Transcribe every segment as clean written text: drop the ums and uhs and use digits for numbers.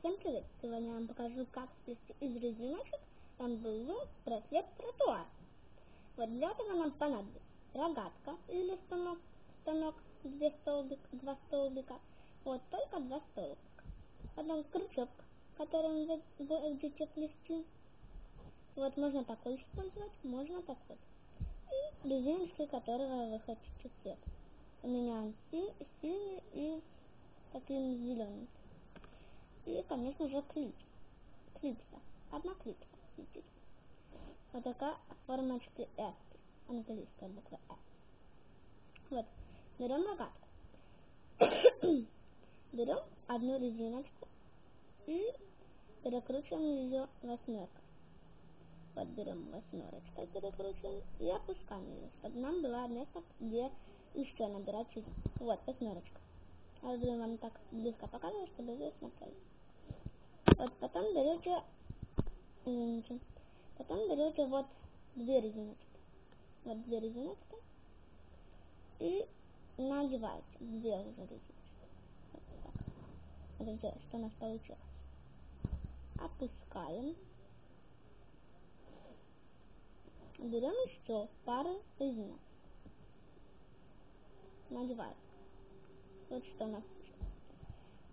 Всем привет! Сегодня я вам покажу, как сплести из резиночек тамбурин, браслет, тротуар. Вот для этого нам понадобится рогатка или станок, два столбика, вот только два столбика. Потом крючок, которым вы будете плести. Вот можно такой использовать, можно такой. И резиночки, которого вы хотите цвет. У меня синий и таким зеленым. И, конечно же, клипса. Одна клипса. Видите? Вот такая формочки S. Английская буква S. Вот. Берем рогатку. Берем одну резиночку и перекручиваем ее восьмеркой. Вот берем восьмерочкой, перекручиваем и опускаем ее, чтобы нам было место, где еще набирать чуть. Вот, восьмерочка. Я буду вам так близко показывать, чтобы вы смотрели. Вот потом берете вот две резиночки. Вот две резиночки. И надеваете две уже резиночки. Вот так. Смотрите, что у нас получилось. Опускаем. Берем еще пару резинок. Надеваем. Вот что у нас получилось.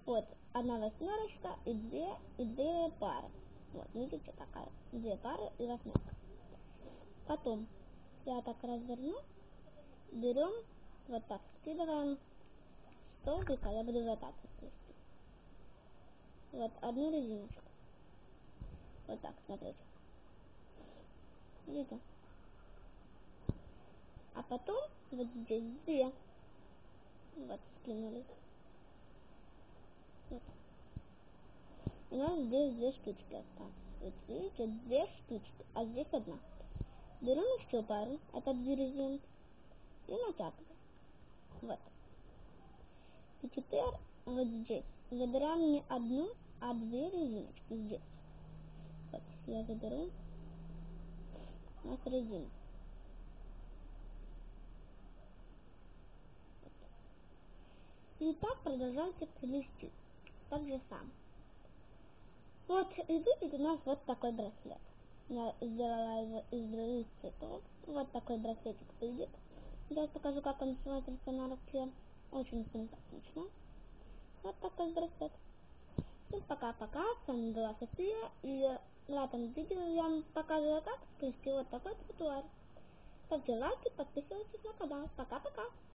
Вот одна восьмерочка и две пары. Вот, видите, такая. Две пары и восьмерка. Потом я так разверну. Берем, вот так скидываем столбика, я буду вот так вот плести. Вот одну резиночку. Вот так, смотрите. Видите? А потом вот здесь две. Вот, скинули. Вот. У нас здесь две штучки остались. Вот видите, две штучки, а здесь одна. Берем еще пару, это две резинки, и натягиваем. Вот. И теперь вот здесь забираем не одну, а две резиночки здесь. Вот, я заберу на середину. И так продолжайте плести. Так же сам. Вот, и видите, у нас вот такой браслет. Я сделала его из других цветов. Вот такой браслетик выйдет. Сейчас покажу, как он смотрится на руке. Очень симпатично. Вот такой браслет. Всем пока-пока. С вами была София. И в этом видео я вам показывала, как сплести вот такой тротуар. Ставьте лайки, подписывайтесь на канал. Пока-пока.